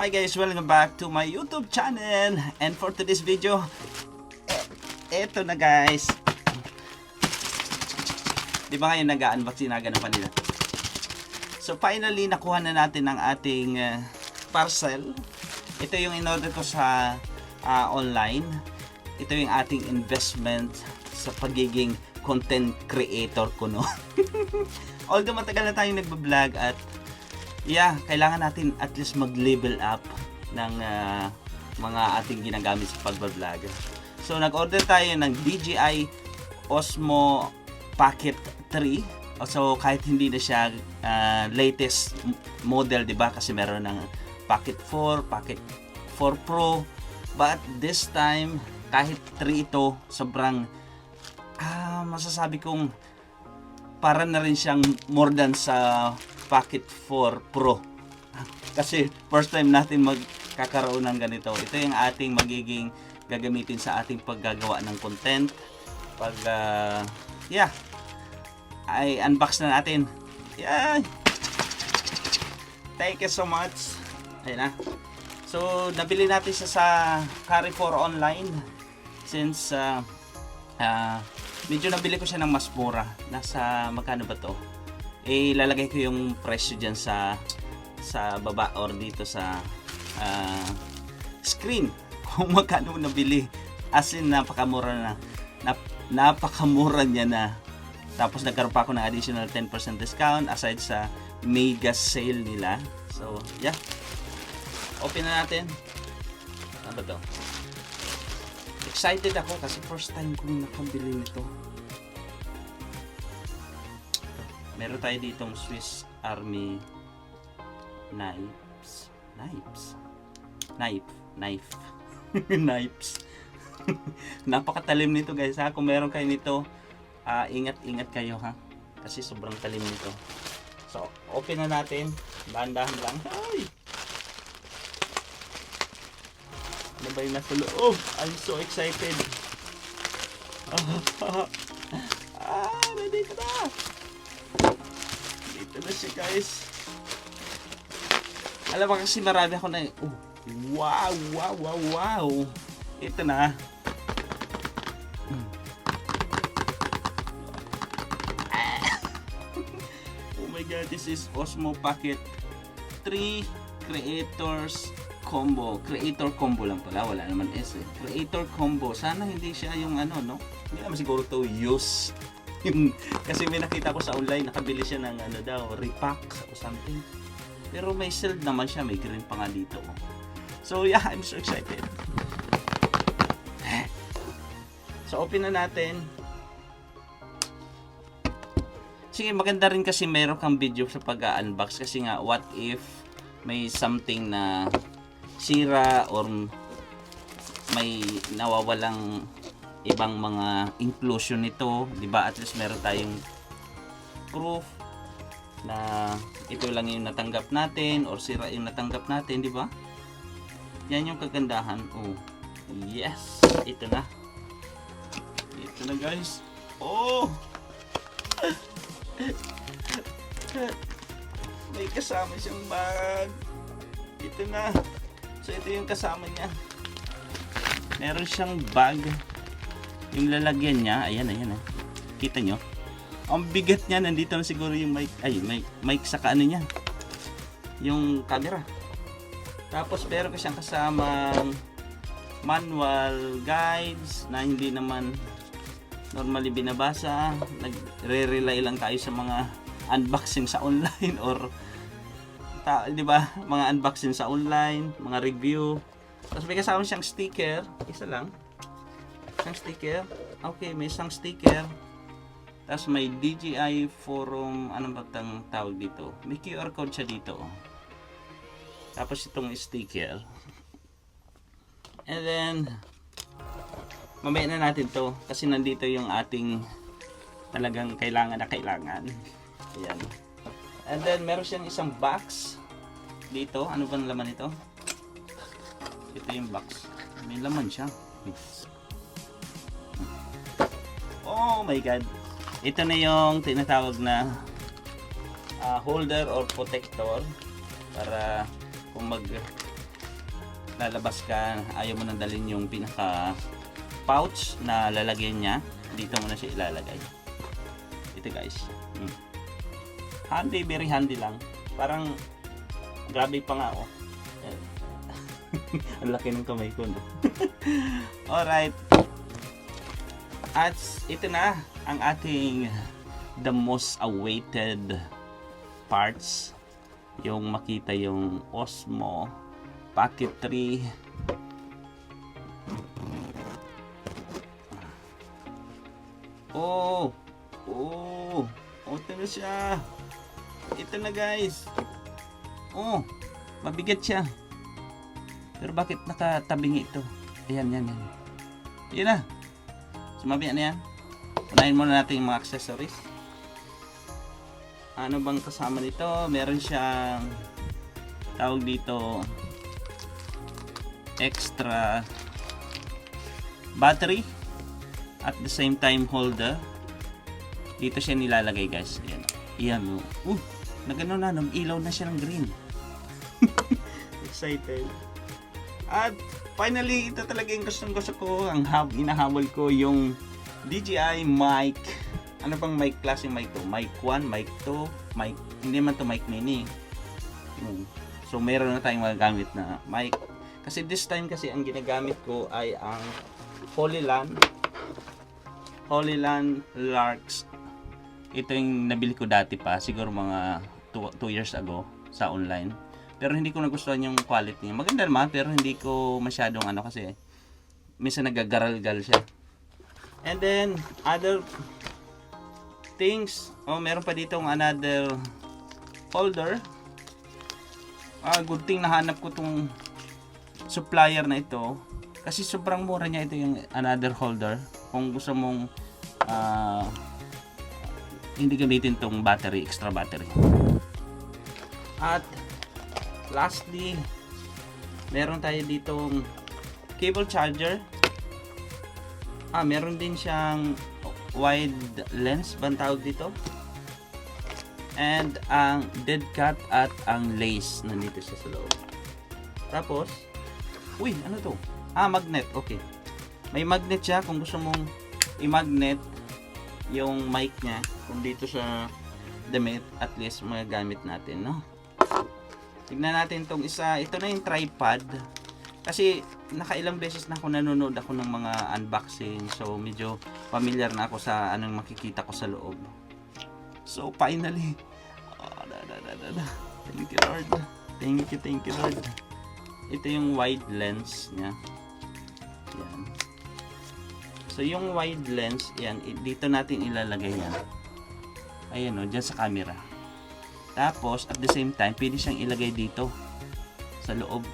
Hi guys, welcome back to my YouTube channel. And for today's video, eto na guys. Di ba ngayon nag-unboxing na ganun pa nila? So finally, nakuha na natin ang ating parcel. Ito yung in-order ko sa online. Ito yung ating investment sa pagiging content creator ko, no? Although matagal na tayong nagbablog at kailangan natin at least mag-level up ng mga ating ginagamit sa pagbablog. So nag-order tayo ng DJI Osmo Pocket 3. So kahit hindi na siya latest model, 'di ba? Kasi meron ng Pocket 4, Pocket 4 Pro. But this time, kahit 3 ito, sobrang masasabi kong para na rin siyang more than sa Pocket 4 Pro. Kasi first time natin magkakaroon ng ganito. Ito yung ating magiging gagamitin sa ating paggagawa ng content. Pag ay unbox na natin. Thank you so much. Ayun na. So nabili natin siya sa Carrefour online since medyo nabili ko siya ng mas mura. Nasa magkano ba to? Ilalagay ko yung presyo dyan sa baba or dito sa screen kung magkano nabili. As in, napakamura napakamura niya na. Tapos nagkaroon pa ako ng additional 10% discount aside sa mega sale nila. So open na natin. Ano ba to? Excited ako kasi first time kong nakabili nito. Meron tayo ditong Swiss Army knives. Napakatalim nito guys ha. Kung meron kayo nito, ingat kayo ha. Kasi sobrang talim nito. So, open na natin. Dahan-dahan lang. Ay! Ano ba yung nasa loob? I'm so excited. Ready ka na! Dito na siya guys. Alam mo kasi marami ako na wow. Ito na. Oh my god, this is Osmo Pocket 3 Creators Combo. Creator Combo lang pala, wala naman S eh. Creator Combo. Sana hindi siya yung no? Hindi naman siguro to use. Kasi may nakita ko sa online, nakabili siya ng repack o something. Pero may sealed naman siya, may green pa nga dito. So I'm so excited. So open na natin. Sige, maganda rin kasi meron kang video sa pag-unbox kasi nga what if may something na sira or may nawawalang ibang mga inclusion nito, 'di ba? At least meron tayong proof na ito lang yung natanggap natin or sira yung natanggap natin, 'di ba? Yan yung kagandahan. Oh. Yes, ito na. Ito na, guys. Oh. May kasama siyang bag. Ito na. So ito yung kasama niya. Meron siyang bag. Yung lalagyan niya, ayan. Kita nyo? Ang bigat niya, nandito na siguro yung mic. Mic sa kaano niya. Yung camera. Tapos meron ko siyang kasamang manual guides na hindi naman normally binabasa. Nagre-rely lang tayo sa mga unboxing sa online or di ba? Mga unboxing sa online, mga review. Tapos may kasama siyang sticker, isa lang. Isang sticker. Okay, may isang sticker. Tapos may DJI forum, ano ba tang tawag dito? May QR code siya dito. Tapos itong sticker. And then mamaya na natin to kasi nandito yung ating talagang kailangan na kailangan. Ayan. And then meron siyang isang box dito. Ano bang laman ito? Ito yung box. May laman siya. Oh my god. Ito na yung tinatawag na holder or protector para kung lalabas ka, ayaw mo nang dalhin yung pinaka pouch na lalagyan niya, dito mo na siya ilalagay. Ito guys. Handy, very handy lang. Parang grabe pa nga oh. Ang laki ng kamay ko, no? Alright. At ito na ang ating the most awaited parts. Yung makita yung Osmo Pocket 3. Oh, ito na siya. Ito na guys. Oh, mabigat siya. Pero bakit nakatabingi ito? Ayan. Yan na. Sumabi na yan. Unahin muna natin yung mga accessories. Ano bang kasama nito? Meron siyang tawag dito extra battery at the same time holder. Dito siya nilalagay guys. Ayan. Nagano na, nag-ilaw na siya ng green. Excited. At finally, ito talaga yung gusto ko. Ang inahabol ko yung DJI mic. Ano bang mic klase mic to? Mic 1, mic 2, mic, hindi man to mic mini. So meron na tayong magagamit na mic. Kasi this time kasi ang ginagamit ko ay ang Holyland Larks. Ito yung nabili ko dati pa, siguro mga 2 years ago sa online. Pero hindi ko nagustuhan yung quality niya. Maganda naman pero hindi ko masyadong kasi minsan nagagaral-gal siya. And then other things, meron pa dito another holder. Good thing nahanap ko tong supplier na ito kasi sobrang mura niya. Ito yung another holder kung gusto mong hindi gamitin tong battery, extra battery. At lastly, meron tayo ditong cable charger. Meron din siyang wide lens bang tawag dito, and ang dead cat at ang lace nandito siya sa loob. Tapos ano to? Magnet. Okay, may magnet siya kung gusto mong i-magnet yung mic niya. Kung dito sa damit, at least magagamit natin, no? Tignan natin tong isa. Ito na yung tripod. Kasi nakailang beses na ako nanonood ako ng mga unboxing. So medyo familiar na ako sa anong makikita ko sa loob. So finally. Thank you Lord. Thank you Lord. Ito yung wide lens niya. Yan. So yung wide lens, yan, dito natin ilalagay yan. Ayan o, dyan sa camera. Tapos at the same time, pwede siyang ilagay dito sa loob.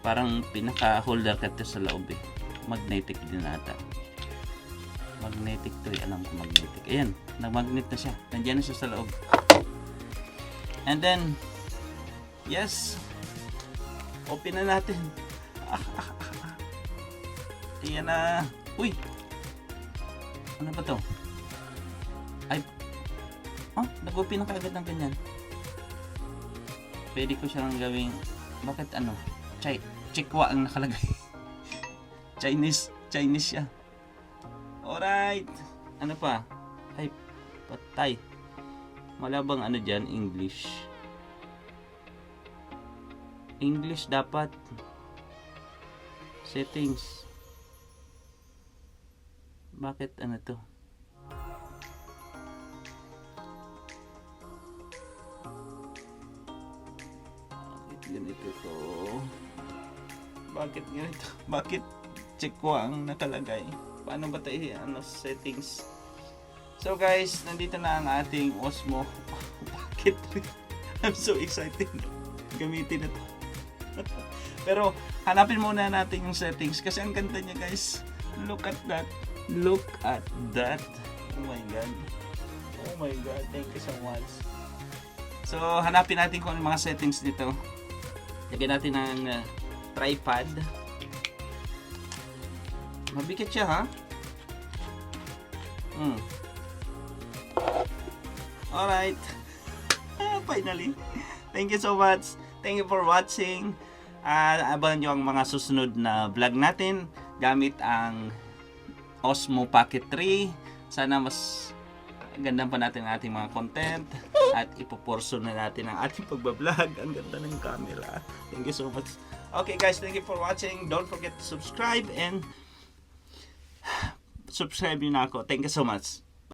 Parang pinaka-holder ka sa loob eh. Magnetic din ata. Magnetic to eh. Alam ko magnetic. Ayan, nag-magnet na siya. Nandiyan na siya sa loob. And then, yes. Open na natin. Ayan na. Uy! Ano ba to? Ay. Nag-open na kaagad ng ganyan. Pwede ko siyang gawing, bakit Chikwa ang nakalagay. Chinese siya. Alright. Ano pa? Ay, patay. Malabang dyan, English. English dapat. Settings. Bakit to? Bakit ganito to? Bakit ganito? Bakit Chikwa ang nakalagay? Paano ba tayo settings? So guys, nandito na ang ating Osmo Pocket 3. I'm so excited. Gamitin na to. Pero hanapin muna natin yung settings kasi ang ganda niya guys. Look at that. Look at that. Oh my god. Oh my god. Thank you so much. So hanapin natin kung ano mga settings dito. Lagyan natin ng tripod. Mabigat siya ha. Alright. Finally. Thank you so much. Thank you for watching. Abangan nyo ang mga susunod na vlog natin gamit ang Osmo Pocket 3. Sana mas ganda pa natin ang ating mga content at ipoporso na natin ang ating pagbablog. Ang ganda ng camera. Thank you so much. Okay guys, thank you for watching. Don't forget to subscribe and subscribe nyo na ako. Thank you so much.